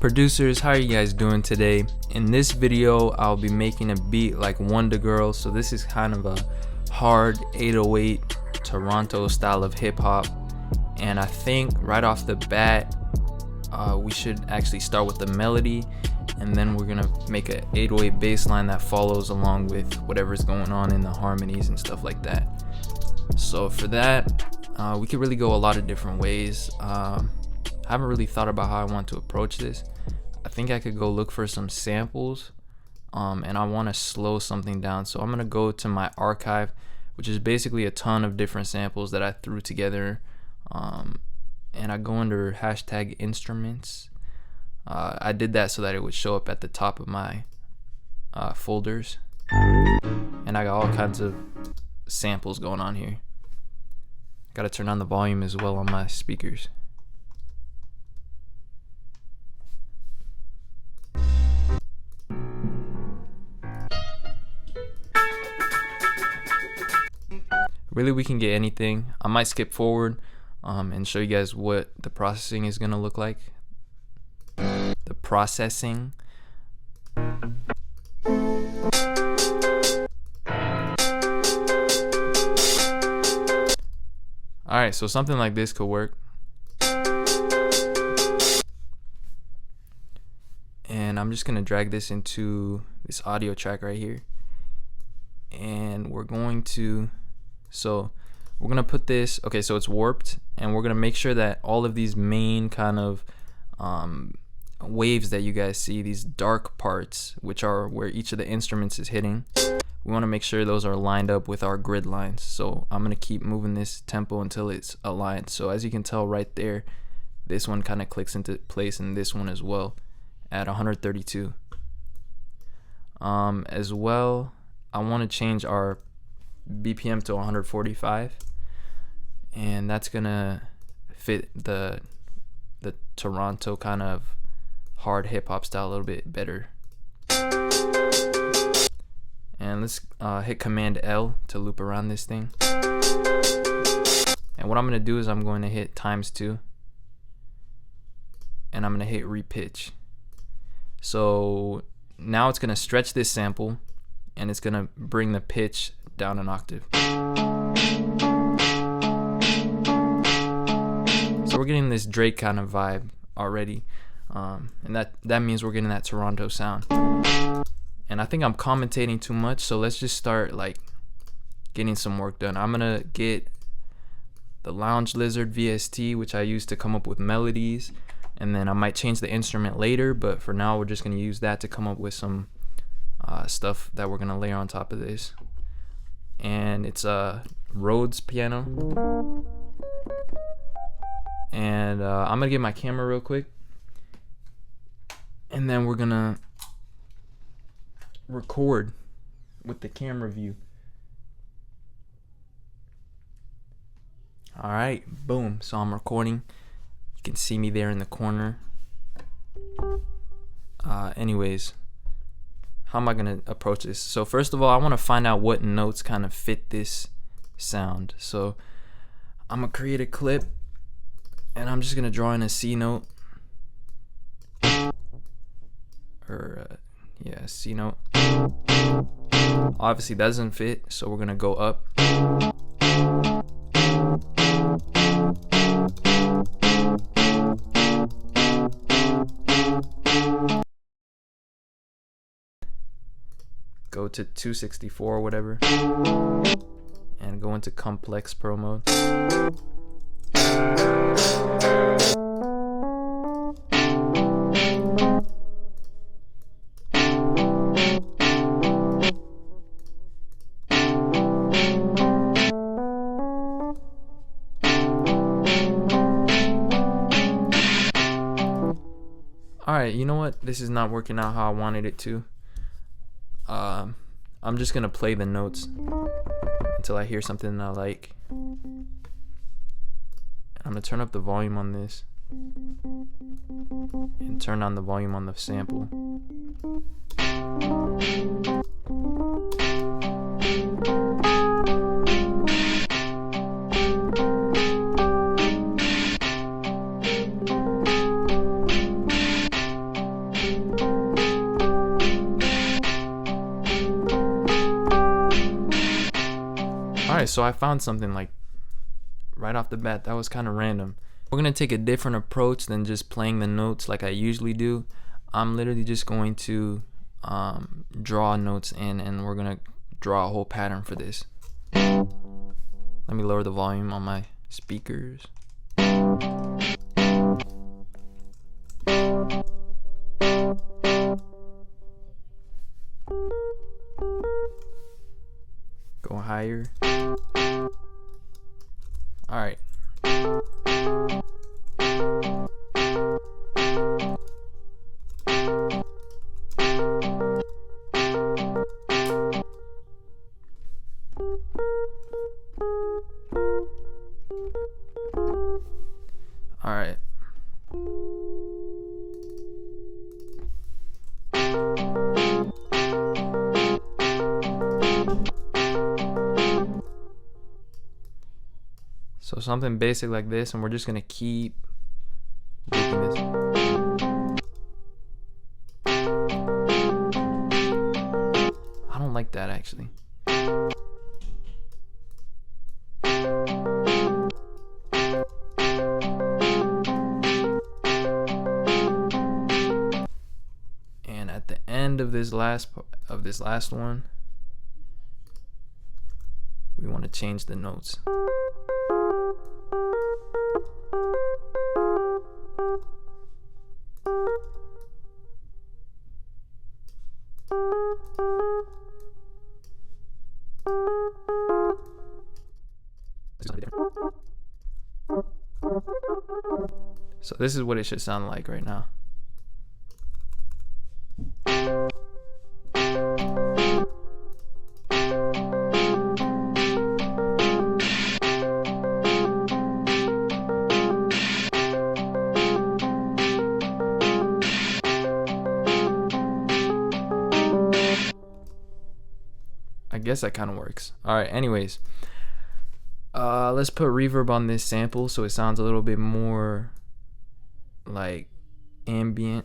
Producers, how are you guys doing today? In this video, I'll be making a beat like Wondagurl. So this is kind of a hard 808 Toronto style of hip hop. And I think right off the bat, we should actually start with the melody, and then we're gonna make an 808 bass line that follows along with whatever's going on in the harmonies and stuff like that. So for that, we could really go a lot of different ways. I haven't really thought about how I want to approach this. I think I could go look for some samples, and I want to slow something down. So I'm gonna go to my archive, which is basically a ton of different samples that I threw together, and I go under hashtag instruments. I did that so that it would show up at the top of my folders, and I got all kinds of samples going on here. Gotta turn on the volume as well on my speakers. Really, we can get anything. I might skip forward and show you guys what the processing is gonna look like. The processing. Alright, so something like this could work. And I'm just gonna drag this into this audio track right here. And we're going to put this, okay, so it's warped, and we're gonna make sure that all of these main kind of waves that you guys see, these dark parts, which are where each of the instruments is hitting, we want to make sure those are lined up with our grid lines. So I'm gonna keep moving this tempo until it's aligned. So as you can tell right there, this one kind of clicks into place, and this one as well at 132. As well, I want to change our BPM to 145, and that's gonna fit the Toronto kind of hard hip hop style a little bit better. And let's hit Command L to loop around this thing. And what I'm gonna do is I'm going to hit ×2, and I'm gonna hit repitch. So now it's gonna stretch this sample, and it's gonna bring the pitch down an octave. So we're getting this Drake kind of vibe already, and that means we're getting that Toronto sound. And I think I'm commentating too much, so let's just start like getting some work done. I'm gonna get the Lounge Lizard VST, which I use to come up with melodies, and then I might change the instrument later, but for now we're just gonna use that to come up with some stuff that we're gonna layer on top of this. And it's a Rhodes piano, and I'm gonna get my camera real quick, and then we're gonna record with the camera view. Alright, boom. So I'm recording. You can see me there in the corner. Anyways, how am I gonna approach this? So first of all, I want to find out what notes kind of fit this sound. So I'm gonna create a clip, and I'm just gonna draw in a C note, or yeah, C note. Obviously that doesn't fit, so we're gonna go up. Go to 264 or whatever, and go into complex pro mode. Alright, you know what? This is not working out how I wanted it to. I'm just gonna play the notes until I hear something I like. I'm gonna turn up the volume on this and turn on the volume on the sample. guys, so I found something like right off the bat that was kind of random. We're gonna take a different approach than just playing the notes like I usually do. I'm literally just going to draw notes in, and we're gonna draw a whole pattern for this. Let me lower the volume on my speakers. Go higher. All right. All right. So something basic like this, and we're just gonna keep looping this. I don't like that actually. And at the end of this last one, we want to change the notes. So this is what it should sound like right now. I guess that kind of works. All right, anyways, let's put reverb on this sample so it sounds a little bit more like ambient.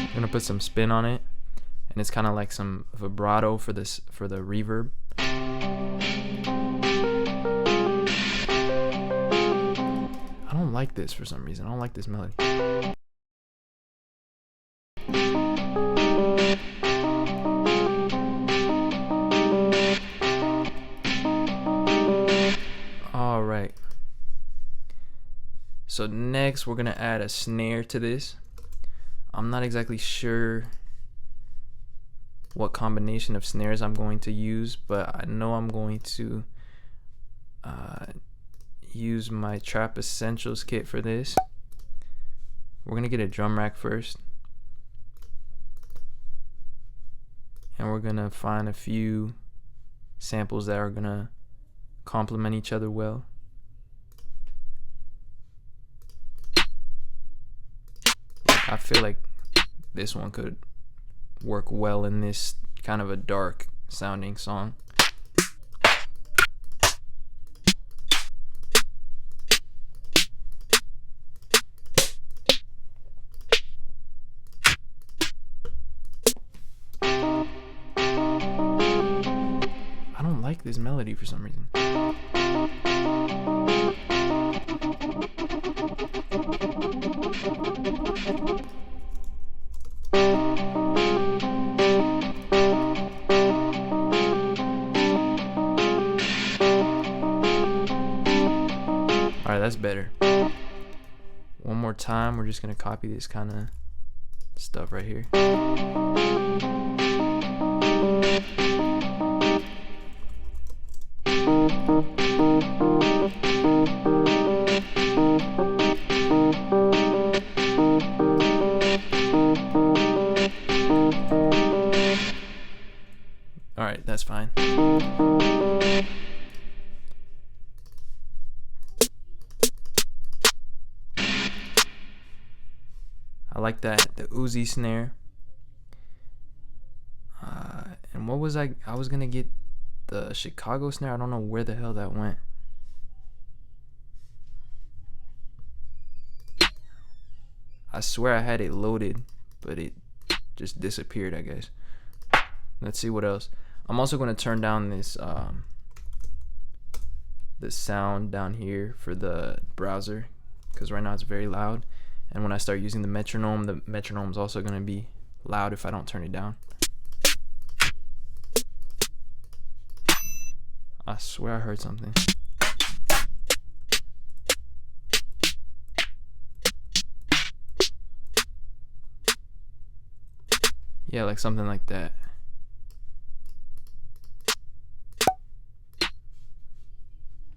I'm gonna put some spin on it, and it's kind of like some vibrato for the reverb. I don't like this for some reason. I don't like this melody. All right. So next we're gonna add a snare to this. I'm not exactly sure what combination of snares I'm going to use, but I know I'm going to use my Trap Essentials kit for this. We're gonna get a drum rack first, and we're gonna find a few samples that are gonna complement each other well. I feel like this one could work well in this kind of a dark sounding song. I don't like this melody for some reason. Alright, that's better. One more time, we're just gonna copy this kind of stuff right here. Alright, that's fine. I like that, the Uzi snare. what was I was gonna get the Chicago snare. I don't know where the hell that went. I swear I had it loaded, but it just disappeared, I guess. Let's see what else. I'm also going to turn down this the sound down here for the browser, because right now it's very loud, and when I start using the metronome is also going to be loud if I don't turn it down. I swear I heard something. Yeah, like something like that.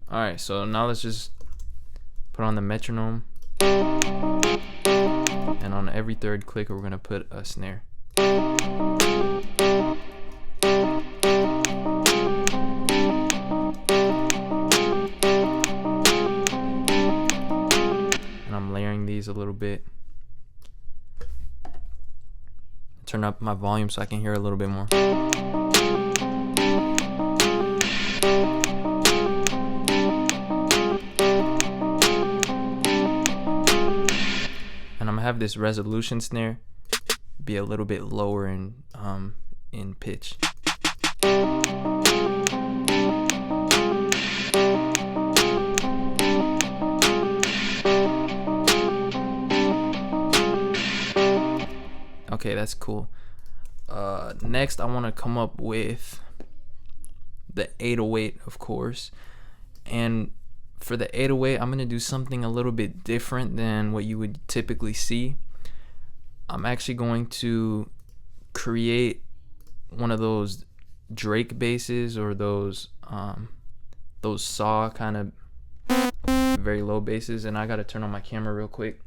Alright, so now let's just put on the metronome, and on every third click we're going to put a snare. And I'm layering these a little bit. Turn up my volume so I can hear a little bit more. And I'm gonna have this resolution snare be a little bit lower in pitch. Okay, that's cool. Next I want to come up with the 808, of course. And for the 808, I'm going to do something a little bit different than what you would typically see. I'm actually going to create one of those Drake basses, or those saw kind of very low basses, and I got to turn on my camera real quick.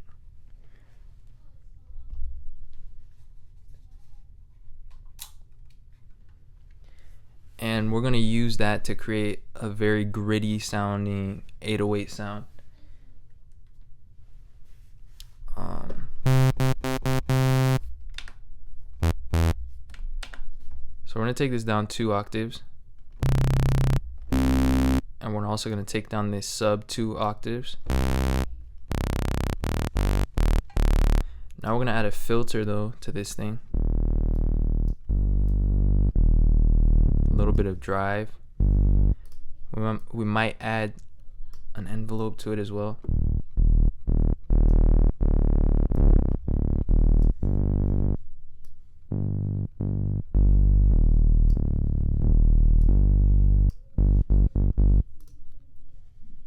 And we're going to use that to create a very gritty sounding 808 sound. So we're going to take this down 2 octaves. And we're also going to take down this sub 2 octaves. Now we're going to add a filter though to this thing. A little bit of drive. We might add an envelope to it as well.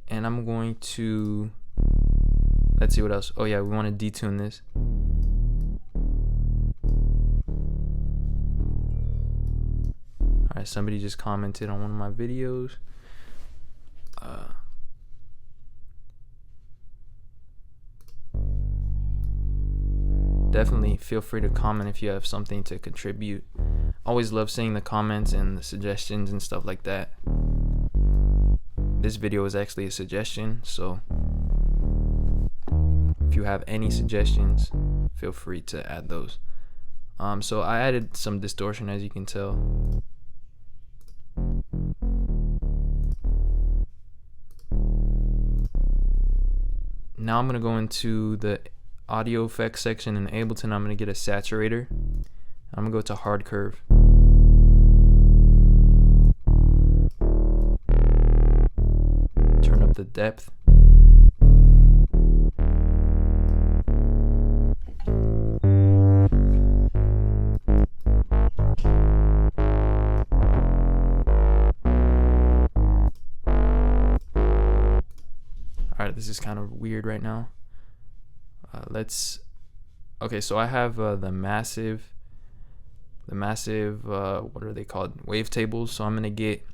And I'm going to, let's see what else. Oh yeah, we want to detune this. Alright, somebody just commented on one of my videos. Definitely feel free to comment if you have something to contribute. Always love seeing the comments and the suggestions and stuff like that. This video is actually a suggestion, so if you have any suggestions, feel free to add those. So I added some distortion, as you can tell. Now I'm going to go into the audio effects section in Ableton. I'm going to get a saturator. I'm going to go to hard curve. Turn up the depth. Alright, this is kind of weird right now. Okay, so I have the massive what are they called, wavetables. So I'm gonna get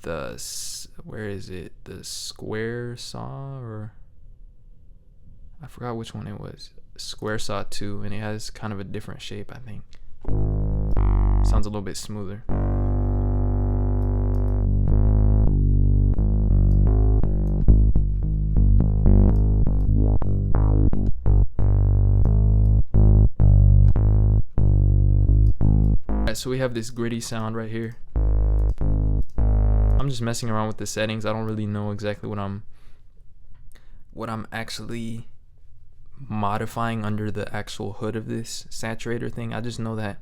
the, where is it, the square saw, or I forgot which one it was. Square saw 2, and it has kind of a different shape, I think. Sounds a little bit smoother. Alright, so we have this gritty sound right here. I'm just messing around with the settings. I don't really know exactly what I'm actually modifying under the actual hood of this saturator thing. I just know that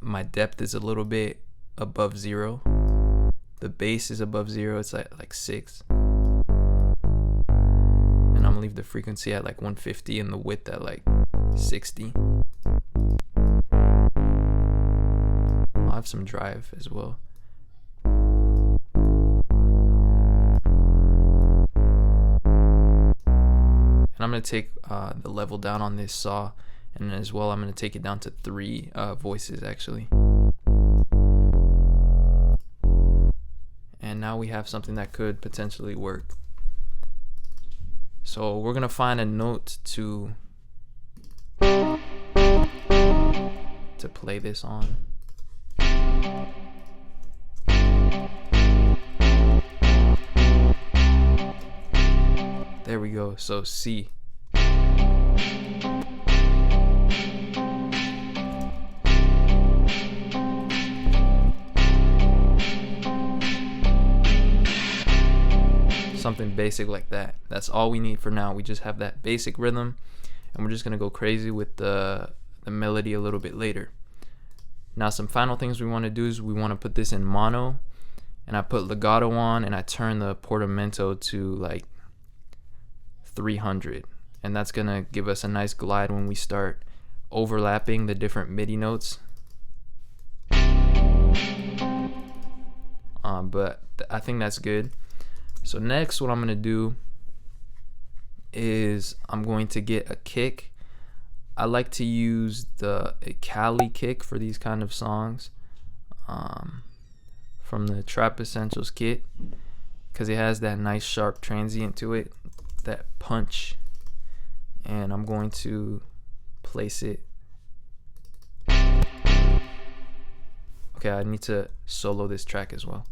my depth is a little bit above 0. The bass is above 0. It's like 6. And I'm gonna leave the frequency at like 150 and the width at like 60. I'll have some drive as well. And I'm going to take the level down on this saw, and as well I'm going to take it down to 3 voices actually. And now we have something that could potentially work. So we're going to find a note to play this on. There we go. So C. Something basic like that. That's all we need for now. We just have that basic rhythm, and we're just gonna go crazy with the melody a little bit later. Now some final things we want to do is we want to put this in mono, and I put legato on, and I turn the portamento to like 300, and that's gonna give us a nice glide when we start overlapping the different MIDI notes. But I think that's good. So next what I'm gonna do is I'm going to get a kick. I like to use a Cali kick for these kind of songs, from the Trap Essentials kit, because it has that nice sharp transient to it, that punch. And I'm going to place it. Okay, I need to solo this track as well.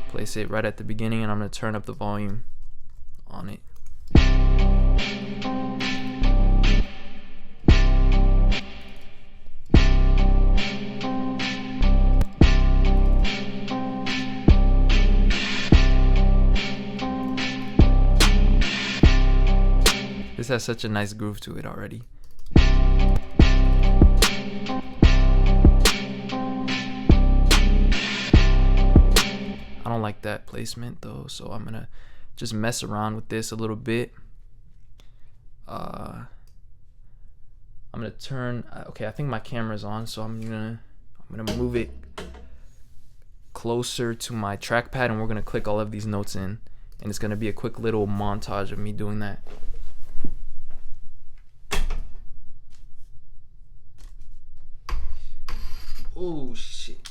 Place it right at the beginning, and I'm going to turn up the volume on it. This has such a nice groove to it already. I don't like that placement though, so I'm gonna just mess around with this a little bit. I'm gonna turn. Okay, I think my camera's on, so I'm gonna move it closer to my trackpad, and we're gonna click all of these notes in, and it's gonna be a quick little montage of me doing that. Oh shit.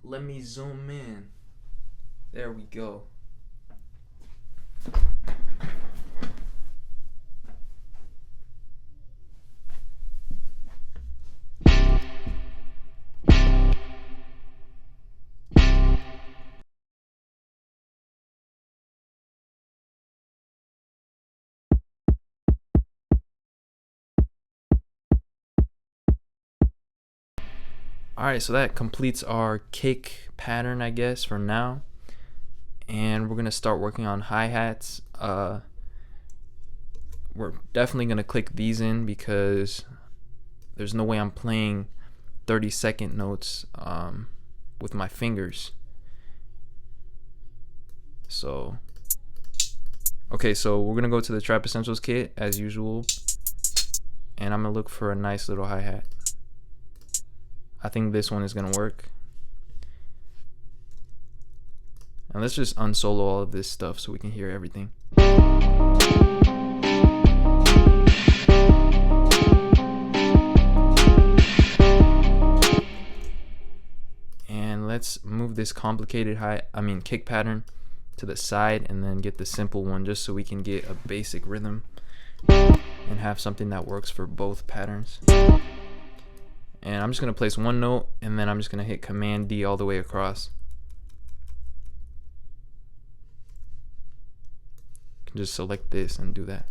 Let me zoom in. There we go. Alright, so that completes our kick pattern, I guess, for now. And we're going to start working on hi-hats. We're definitely going to click these in because there's no way I'm playing 30-second notes with my fingers. So, okay, so we're going to go to the Trap Essentials kit as usual. And I'm going to look for a nice little hi-hat. I think this one is gonna work. And let's just unsolo all of this stuff so we can hear everything. And let's move this complicated kick pattern to the side, and then get the simple one just so we can get a basic rhythm and have something that works for both patterns. And I'm just going to place one note, and then I'm just going to hit Command D all the way across. You can just select this and do that.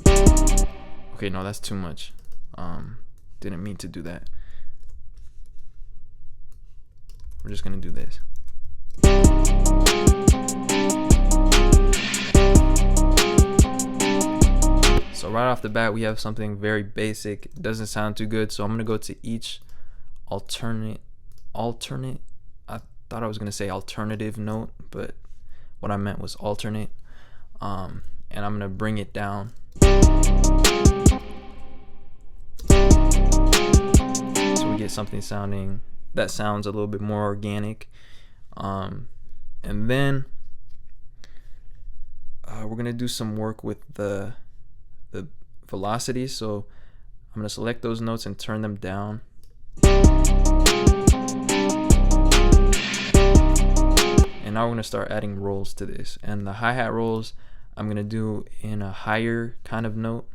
Okay, no, that's too much. Didn't mean to do that. We're just gonna do this. So right off the bat, we have something very basic. It doesn't sound too good, so I'm gonna go to each alternate. I thought I was gonna say alternative note, but what I meant was alternate. And I'm gonna bring it down. So we get something that sounds a little bit more organic. And then we're gonna do some work with the velocity. So I'm gonna select those notes and turn them down. And now we're gonna start adding rolls to this. And the hi-hat rolls I'm gonna do in a higher kind of note.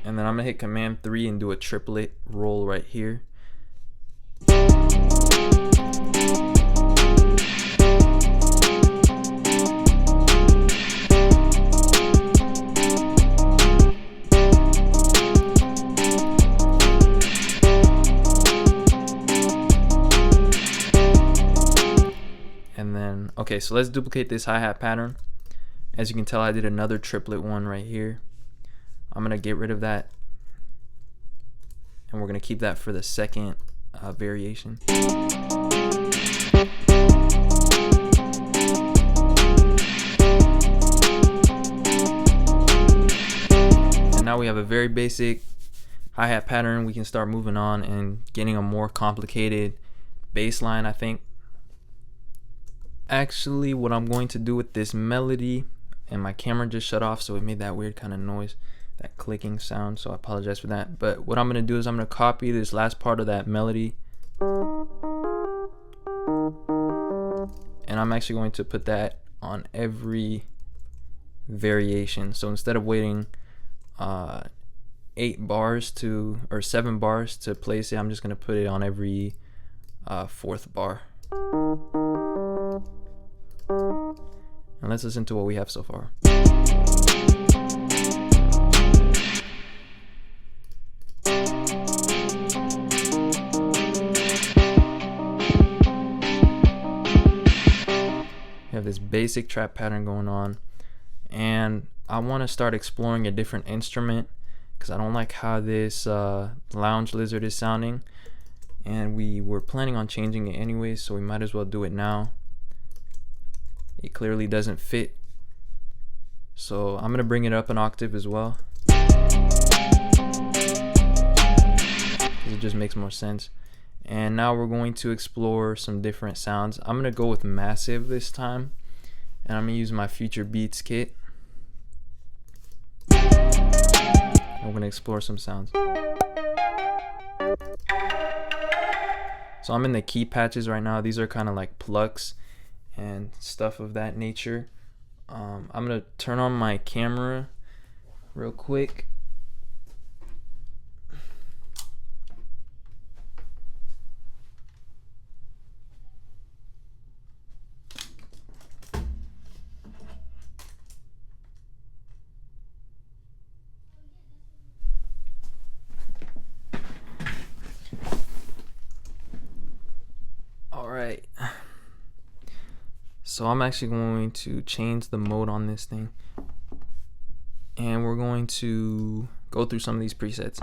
And then I'm gonna hit Command 3 and do a triplet roll right here. And then, okay, so let's duplicate this hi-hat pattern. As you can tell, I did another triplet one right here. I'm gonna get rid of that, and we're gonna keep that for the second variation. And now we have a very basic hi-hat pattern. We can start moving on and getting a more complicated bass line, I think. Actually, what I'm going to do with this melody, and my camera just shut off, so it made that weird kind of noise, that clicking sound, so I apologize for that. But what I'm gonna do is I'm gonna copy this last part of that melody, and I'm actually going to put that on every variation. So instead of waiting 7 bars to place it, I'm just gonna put it on every 4th bar. And let's listen to what we have so far. We have this basic trap pattern going on, and I want to start exploring a different instrument because I don't like how this lounge lizard is sounding, and we were planning on changing it anyway, so we might as well do it now. It clearly doesn't fit, so I'm gonna bring it up an octave as well, because it just makes more sense. And now we're going to explore some different sounds. I'm gonna go with massive this time, and I'm gonna use my Future Beats kit. I'm gonna explore some sounds. So I'm in the key patches right now. These are kind of like plucks and stuff of that nature. I'm gonna turn on my camera real quick. All right. So I'm actually going to change the mode on this thing, and we're going to go through some of these presets.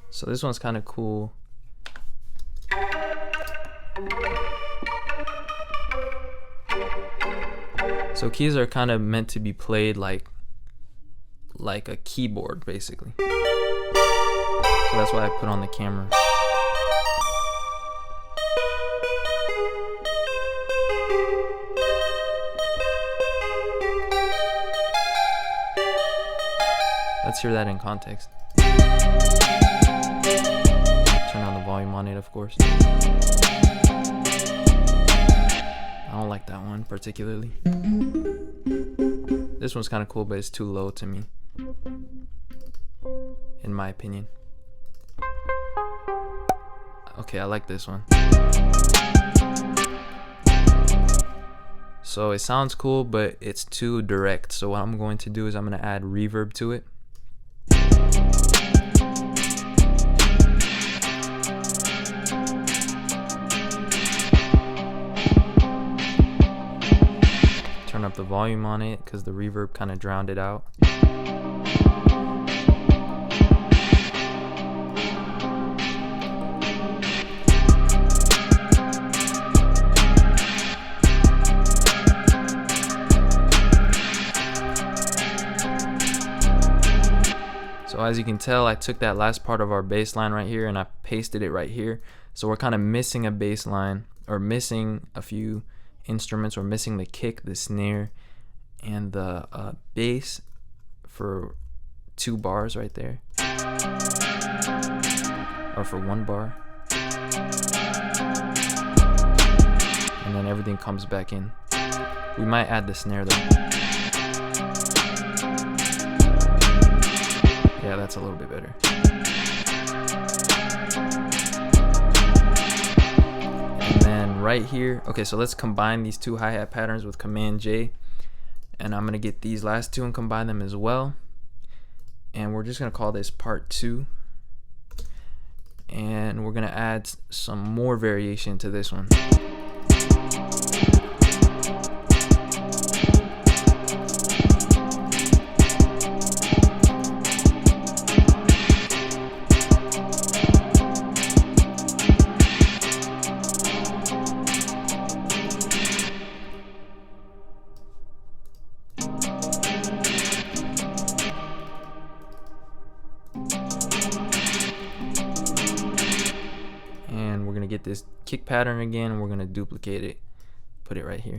So this one's kind of cool. So keys are kind of meant to be played like a keyboard, basically. So that's why I put on the camera. Let's hear that in context. Turn down the volume on it, of course. I don't like that one particularly. This one's kind of cool, but it's too low to me, in my opinion. Okay, I like this one. So it sounds cool, but it's too direct. So what I'm going to do is I'm going to add reverb to it. Turn up the volume on it because the reverb kind of drowned it out. So as you can tell, I took that last part of our bass line right here and I pasted it right here. So we're kind of missing a bass line, or missing a few instruments. We're missing the kick, the snare, and the bass for 2 bars right there, or for 1 bar, and then everything comes back in. We might add the snare though. Yeah, that's a little bit better. And then right here, okay, so let's combine these 2 hi-hat patterns with Command J, and I'm gonna get these last 2 and combine them as well. And we're just gonna call this part 2, and we're gonna add some more variation to this one. Get this kick pattern again, and we're gonna duplicate it, put it right here,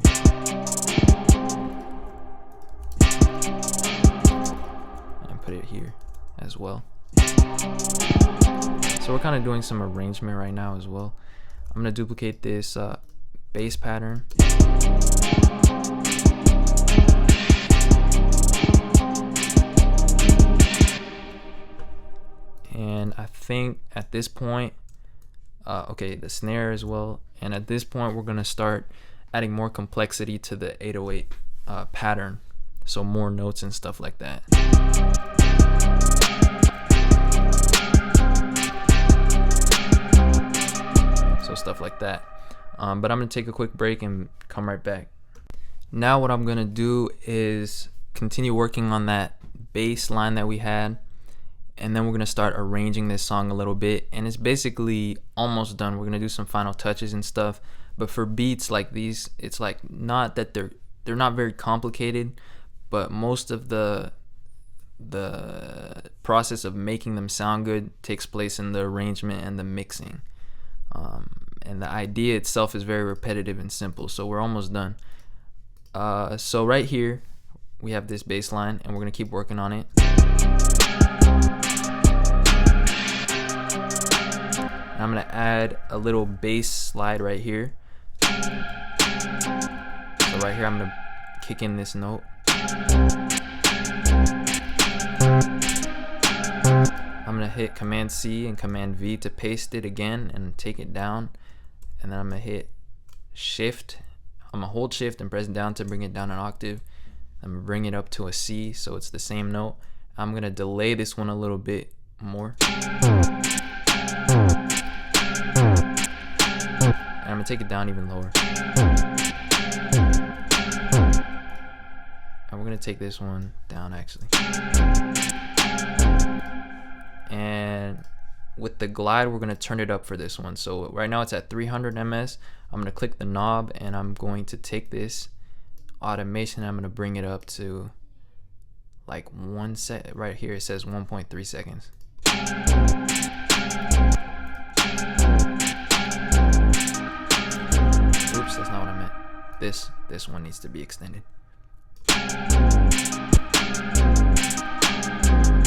and put it here as well. So we're kind of doing some arrangement right now as well. I'm gonna duplicate this bass pattern, and I think at this point, okay, the snare as well, and at this point we're gonna start adding more complexity to the 808 pattern, so more notes and stuff like that. So stuff like that. But I'm gonna take a quick break and come right back. Now what I'm gonna do is continue working on that bass line that we had, and then we're gonna start arranging this song a little bit, and it's basically almost done. We're gonna do some final touches and stuff, but for beats like these, it's like not that they're not very complicated, but most of the process of making them sound good takes place in the arrangement and the mixing, and the idea itself is very repetitive and simple. So we're almost done. So right here we have this bass line, and we're gonna keep working on it. I'm gonna add a little bass slide right here. So right here I'm gonna kick in this note. I'm gonna hit Command C and Command V to paste it again and take it down, and then I'm gonna hit Shift. I'm gonna hold Shift and press down to bring it down an octave. I'm gonna bring it up to a C so it's the same note. I'm gonna delay this one a little bit more. And I'm gonna take it down even lower. And we're gonna take this one down actually. And with the glide, we're gonna turn it up for this one. So right now it's at 300 ms. I'm gonna click the knob, and I'm going to take this automation, I'm gonna bring it up to like 1 sec. Right here it says 1.3 seconds. Oops, that's not what I meant. This one needs to be extended.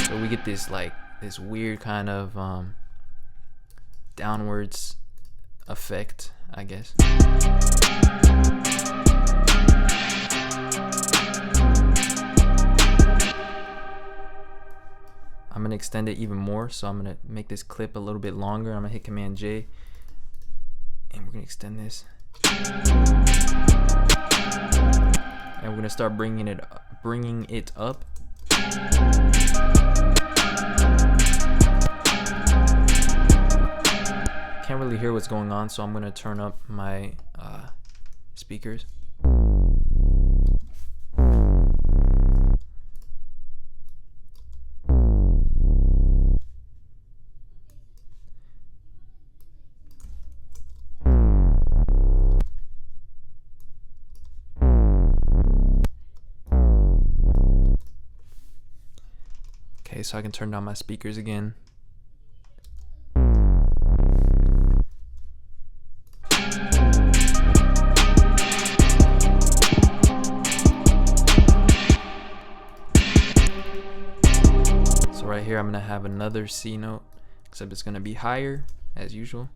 So we get this like this weird kind of downwards effect, I guess. I'm gonna extend it even more, so I'm gonna make this clip a little bit longer. I'm gonna hit Command J, and we're gonna extend this, and we're gonna start bringing it up. Can't really hear what's going on, so I'm gonna turn up my speakers. Okay, so I can turn down my speakers again. So right here I'm gonna have another C note, except it's gonna be higher as usual.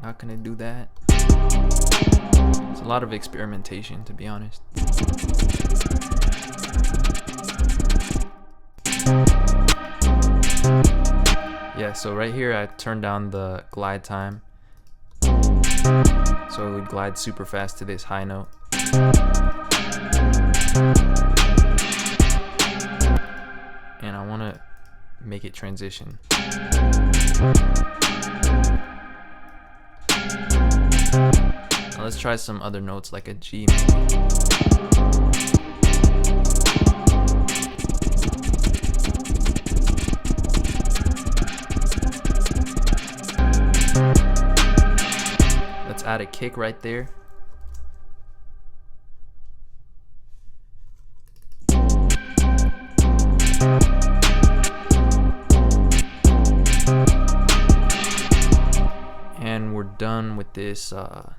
Not gonna do that. It's a lot of experimentation, to be honest. Yeah, so right here I turned down the glide time, so it would glide super fast to this high note. And I want to make it transition. Now let's try some other notes like a G maybe. Let's add a kick right there. And we're done with this, I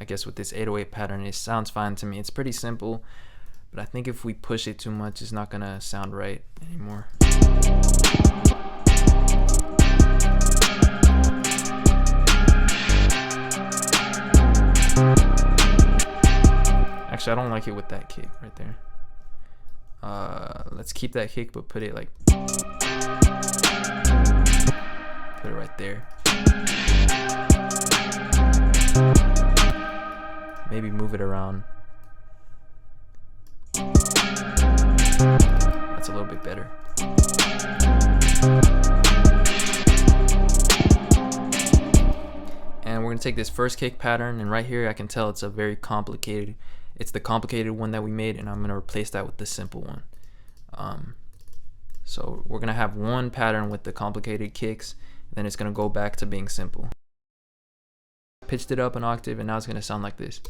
guess with this 808 pattern. It sounds fine to me. It's pretty simple, but I think if we push it too much, it's not gonna sound right anymore. Actually, I don't like it with that kick right there. Let's keep that kick, but put it like, put it right there. Maybe move it around. That's a little bit better. And we're gonna take this first kick pattern, and right here I can tell it's a very complicated, it's the complicated one that we made, and I'm gonna replace that with the simple one. So we're gonna have one pattern with the complicated kicks, then it's gonna go back to being simple. Pitched it up an octave, and now it's gonna sound like this.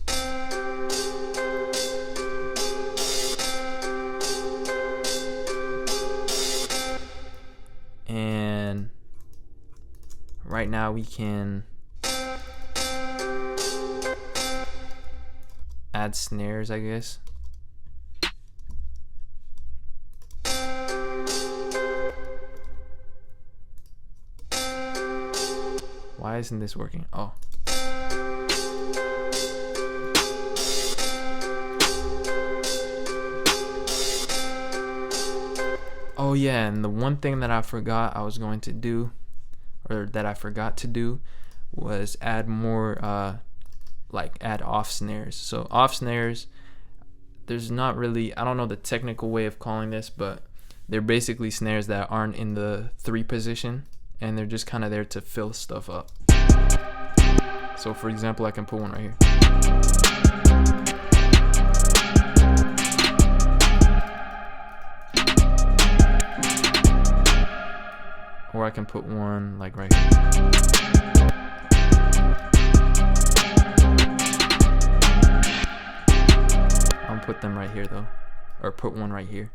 And right now we can add snares, I guess. Why isn't this working? Oh. Oh yeah, and the one thing that I forgot I was going to do, or that I forgot to do, was add more, like add off snares. So off snares, there's not really, I don't know the technical way of calling this, but they're basically snares that aren't in the 3 position, and they're just kind of there to fill stuff up. So for example, I can put one right here. Or I can put one like right here. I'll put them right here though. Or put one right here.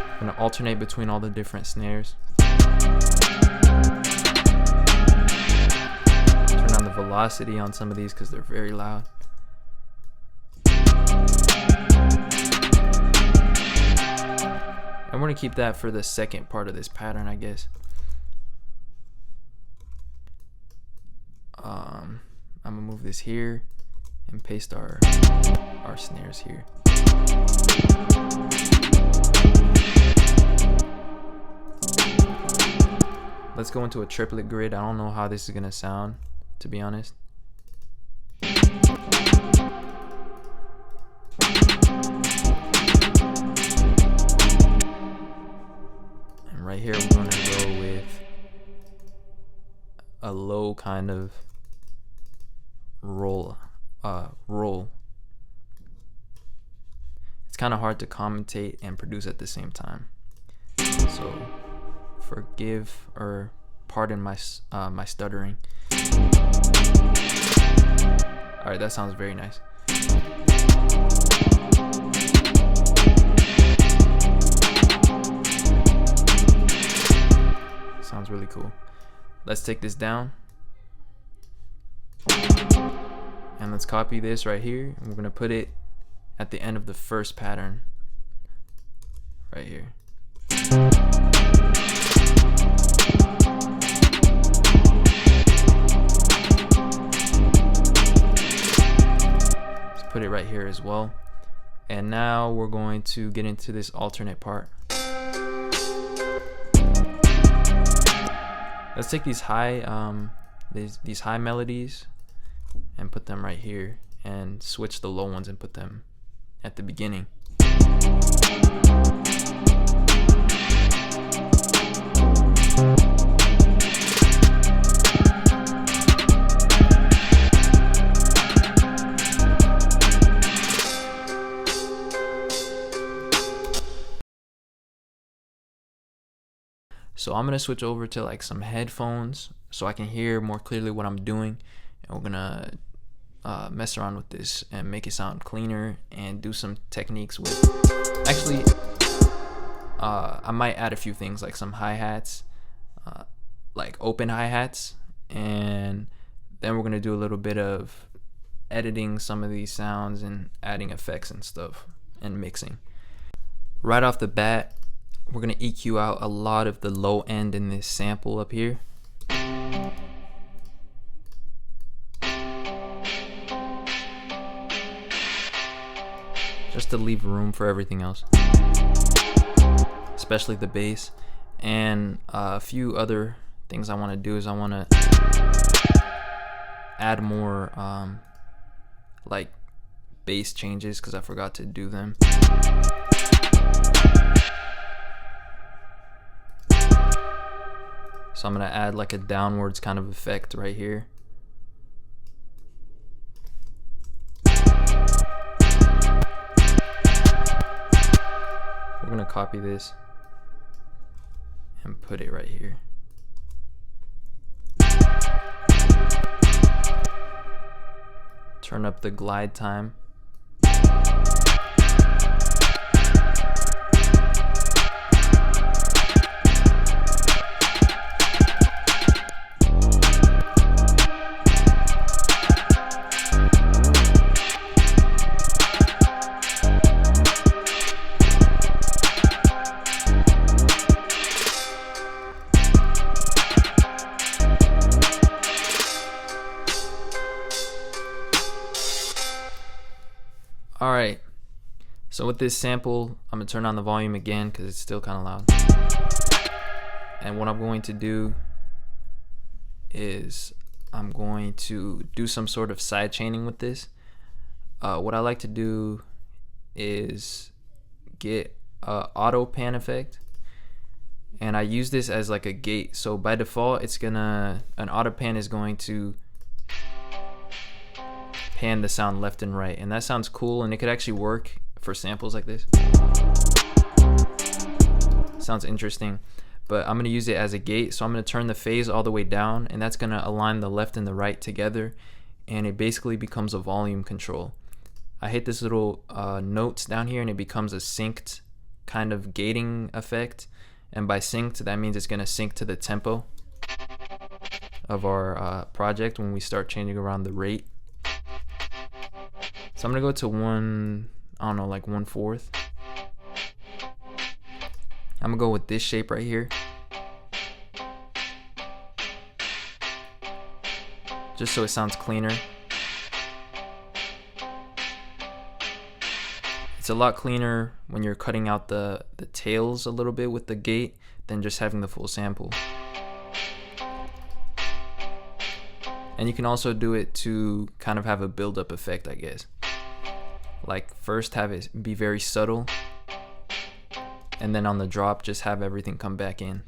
I'm gonna alternate between all the different snares. velocity on some of these because they're very loud. And we're gonna keep that for the second part of this pattern, I guess. I'm gonna move this here and paste our snares here. Let's go into a triplet grid. I don't know how this is gonna sound, to be honest. And right here, we're gonna go with a low kind of roll. It's kind of hard to commentate and produce at the same time, so forgive or pardon my my stuttering. All right, that sounds very nice. Sounds really cool. Let's take this down and let's copy this right here, and we're gonna put it at the end of the first pattern right here. Let's put it right here as well. And now we're going to get into this alternate part. Let's take these high these high melodies and put them right here, and switch the low ones and put them at the beginning. So I'm gonna switch over to like some headphones so I can hear more clearly what I'm doing, and we're gonna mess around with this and make it sound cleaner and do some techniques with. Actually, I might add a few things like some hi-hats, like open hi-hats, and then we're gonna do a little bit of editing some of these sounds and adding effects and stuff and mixing. Right off the bat, we're gonna EQ out a lot of the low end in this sample up here. Just to leave room for everything else, especially the bass. And a few other things I want to do is I want to add more like bass changes because I forgot to do them. So I'm gonna add like a downwards kind of effect right here. We're gonna copy this and put it right here. Turn up the glide time. Alright, so with this sample, I'm going to turn on the volume again because it's still kind of loud. And what I'm going to do is I'm going to do some sort of side chaining with this. What I like to do is get an auto pan effect, and I use this as like a gate. So by default, an auto pan is going to pan the sound left and right, and that sounds cool, and it could actually work for samples like this. Sounds interesting, but I'm going to use it as a gate. So I'm going to turn the phase all the way down, and that's going to align the left and the right together, and it basically becomes a volume control. I hit this little notes down here, and it becomes a synced kind of gating effect, and by synced that means it's going to sync to the tempo. of our project when we start changing around the rate. So I'm gonna go to I don't know, like 1/4. I'm gonna go with this shape right here, just so it sounds cleaner. It's a lot cleaner when you're cutting out the tails a little bit with the gate than just having the full sample. And you can also do it to kind of have a build-up effect, I guess. Like first have it be very subtle, and then on the drop just have everything come back in.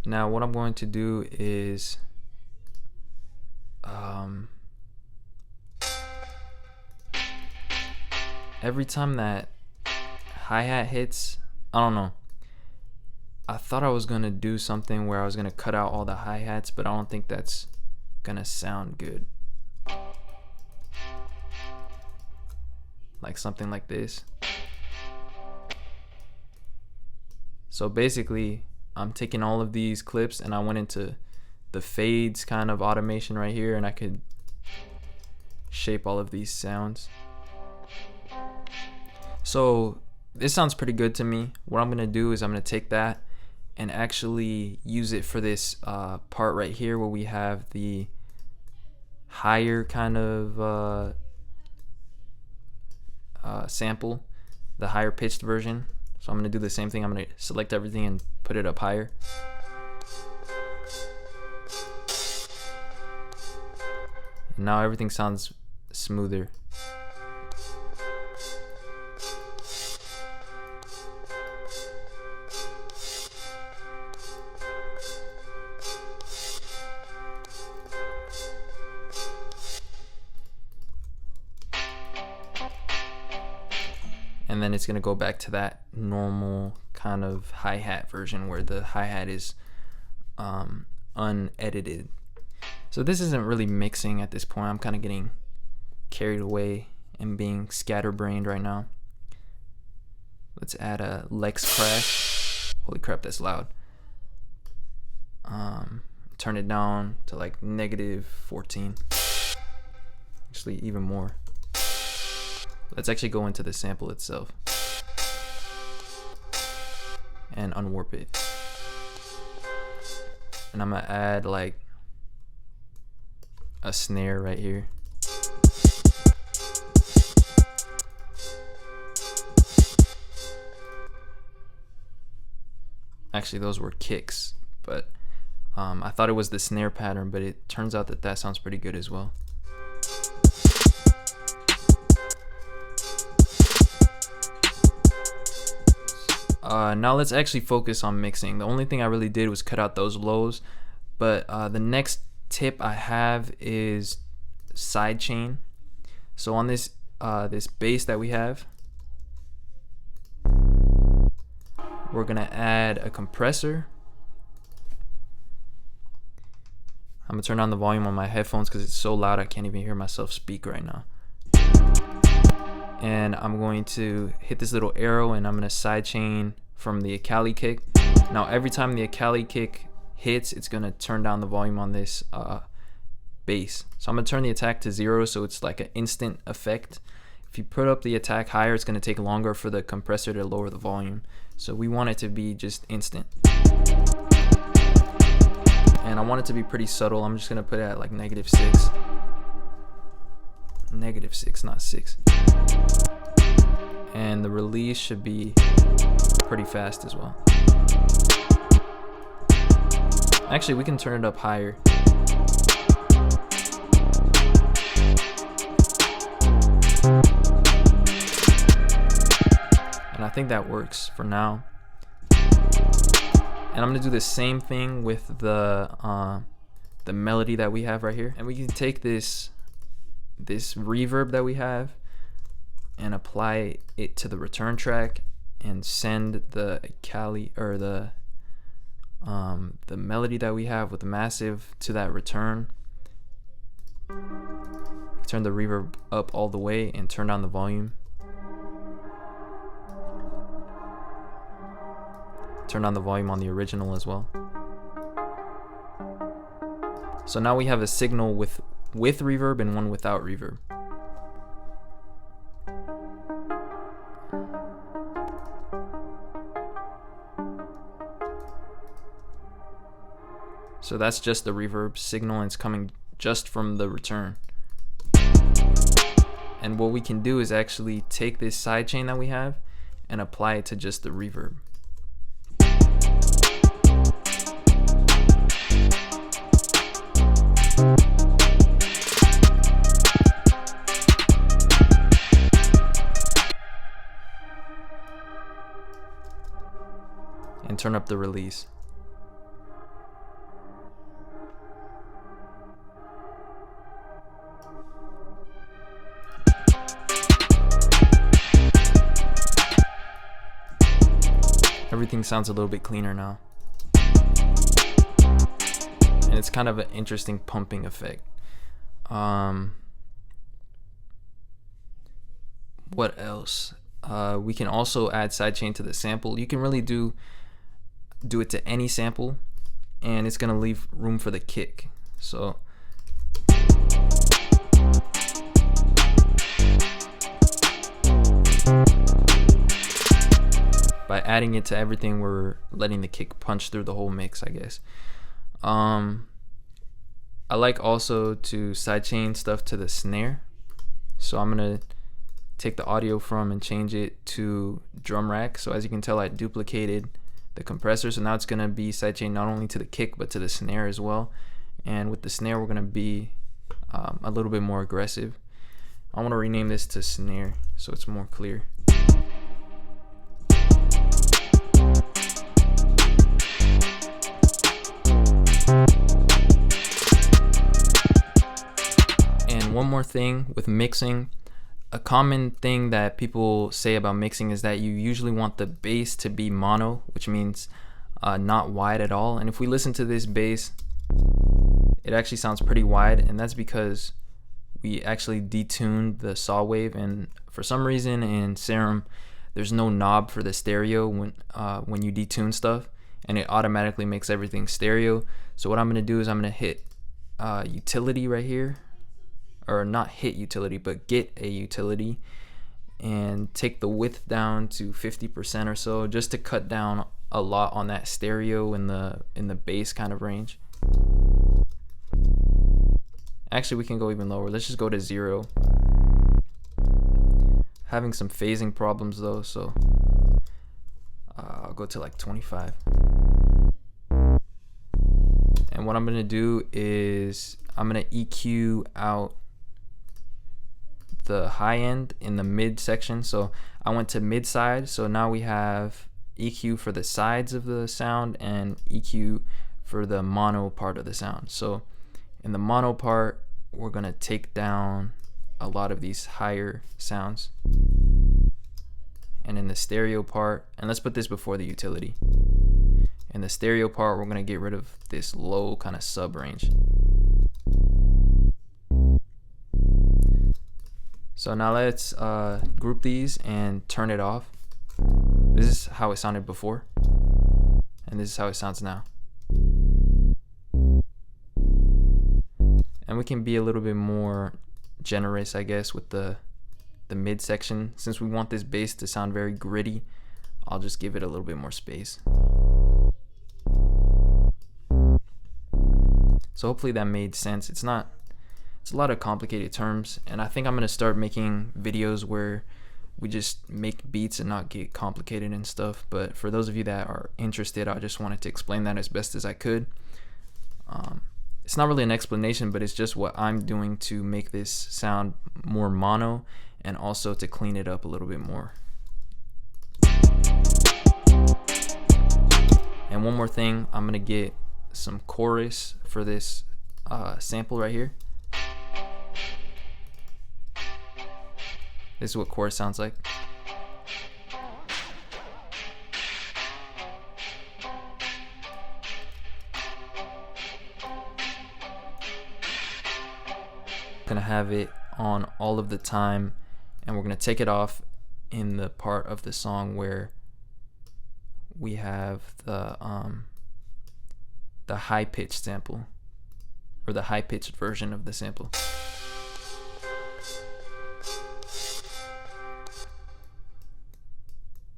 Now what I'm going to do is every time that hi-hat hits, I don't know, I thought I was gonna do something where I was gonna cut out all the hi-hats, but I don't think that's gonna sound good. Like something like this. So basically I'm taking all of these clips and I went into the fades kind of automation right here, and I could shape all of these sounds. So this sounds pretty good to me. What I'm gonna do is I'm gonna take that and actually use it for this part right here where we have the higher kind of sample, the higher pitched version. So I'm gonna do the same thing. I'm gonna select everything and put it up higher. And now everything sounds smoother. And then it's gonna go back to that normal kind of hi-hat version where the hi-hat is unedited. So this isn't really mixing at this point. I'm kind of getting carried away and being scatterbrained right now. Let's add a Lex crash. Holy crap, that's loud. Turn it down to like -14. Actually, even more. Let's actually go into the sample itself and unwarp it. And I'm gonna add like a snare right here. Actually, those were kicks, but I thought it was the snare pattern, but it turns out that that sounds pretty good as well. Now let's actually focus on mixing. The only thing I really did was cut out those lows, but the next tip I have is sidechain. So on this this bass that we have, we're gonna add a compressor. I'm gonna turn on the volume on my headphones because it's so loud I can't even hear myself speak right now. And I'm going to hit this little arrow and I'm gonna sidechain from the Akali kick. Now every time the Akali kick hits, it's gonna turn down the volume on this bass. So I'm gonna turn the attack to 0 so it's like an instant effect. If you put up the attack higher, it's gonna take longer for the compressor to lower the volume. So we want it to be just instant. And I want it to be pretty subtle. I'm just gonna put it at like -6. -6, not 6. And the release should be pretty fast as well. Actually, we can turn it up higher. And I think that works for now. And I'm gonna do the same thing with the melody that we have right here. And we can take this reverb that we have and apply it to the return track and send the Akali or the melody that we have with the massive to that return, Turn the reverb up all the way and turn down the volume. Turn down the volume on the original as well. So now we have a signal with reverb and one without reverb. So that's just the reverb signal, and it's coming just from the return. And what we can do is actually take this sidechain that we have and apply it to just the reverb. And turn up the release. Everything sounds a little bit cleaner now. And it's kind of an interesting pumping effect. What else? We can also add sidechain to the sample. You can really do it to any sample, and it's gonna leave room for the kick. So by adding it to everything, we're letting the kick punch through the whole mix, I guess. I like also to sidechain stuff to the snare. So I'm gonna take the audio from and change it to drum rack. So as you can tell, I duplicated the compressor, so now it's gonna be sidechain not only to the kick but to the snare as well. And with the snare, we're gonna be a little bit more aggressive. I want to rename this to snare so it's more clear. And one more thing with mixing. A common thing that people say about mixing is that you usually want the bass to be mono, which means not wide at all. And if we listen to this bass, it actually sounds pretty wide, and that's because we actually detuned the saw wave, and for some reason in Serum there's no knob for the stereo when you detune stuff, and it automatically makes everything stereo. So what I'm going to do is I'm going to hit utility right here, or not hit utility, but get a utility, and take the width down to 50% or so, just to cut down a lot on that stereo in the bass kind of range. Actually, we can go even lower. Let's just go to 0. Having some phasing problems though, so I'll go to like 25. And what I'm gonna do is I'm gonna EQ out the high end in the mid section. So I went to mid side, so now we have EQ for the sides of the sound and EQ for the mono part of the sound. So in the mono part, we're gonna take down a lot of these higher sounds, and in the stereo part, and let's put this before the utility, in the stereo part we're gonna get rid of this low kind of sub range. So now let's group these and turn it off. This is how it sounded before, and this is how it sounds now. And we can be a little bit more generous, I guess, with the mid section. Since we want this bass to sound very gritty, I'll just give it a little bit more space. So hopefully that made sense. It's a lot of complicated terms, and I think I'm gonna start making videos where we just make beats and not get complicated and stuff. But for those of you that are interested, I just wanted to explain that as best as I could. It's not really an explanation, but it's just what I'm doing to make this sound more mono, and also to clean it up a little bit more. And one more thing, I'm gonna get some chorus for this sample right here. This is what chorus sounds like. gonna have it on all of the time, and we're gonna take it off in the part of the song where we have the high-pitched sample, or the high-pitched version of the sample.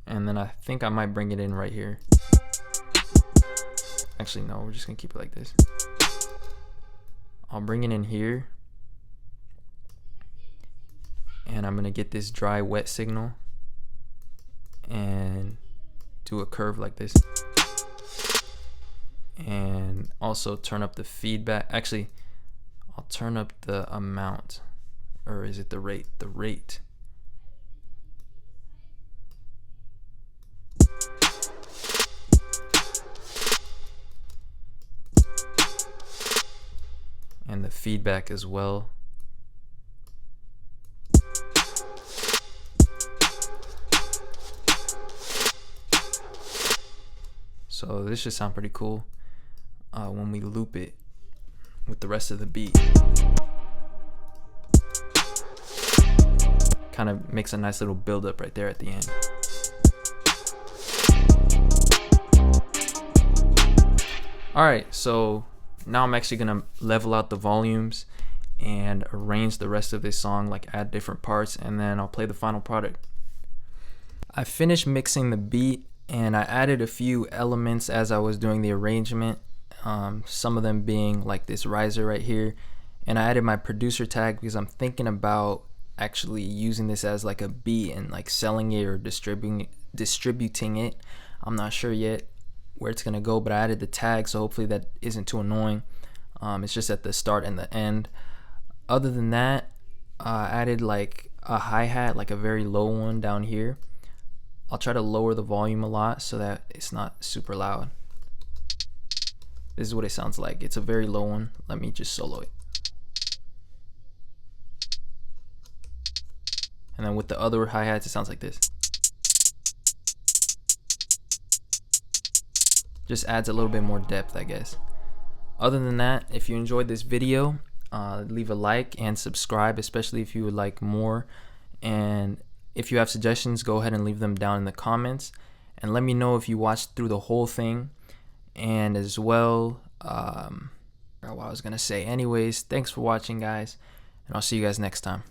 And then I think I might bring it in right here. Actually, no, we're just gonna keep it like this. I'll bring it in here, and I'm gonna get this dry wet signal and do a curve like this, and also turn up the feedback. Actually, I'll turn up the amount, or is it the rate? The rate. And the feedback as well. So this should sound pretty cool when we loop it with the rest of the beat. Kind of makes a nice little build-up right there at the end. Alright, so now I'm actually gonna level out the volumes and arrange the rest of this song, like add different parts, and then I'll play the final product. I finished mixing the beat, and I added a few elements as I was doing the arrangement, some of them being like this riser right here, and I added my producer tag because I'm thinking about actually using this as like a beat and like selling it or distributing it. I'm not sure yet where it's gonna go, but I added the tag, so hopefully that isn't too annoying. It's just at the start and the end. Other than that, I added like a hi-hat, like a very low one down here. I'll try to lower the volume a lot so that it's not super loud. This is what it sounds like. It's a very low one. Let me just solo it. And then with the other hi-hats, it sounds like this. Just adds a little bit more depth, I guess. Other than that, if you enjoyed this video, leave a like and subscribe, especially if you would like more. And if you have suggestions, go ahead and leave them down in the comments. And let me know if you watched through the whole thing. And as well, what I was going to say. Anyways, thanks for watching, guys. And I'll see you guys next time.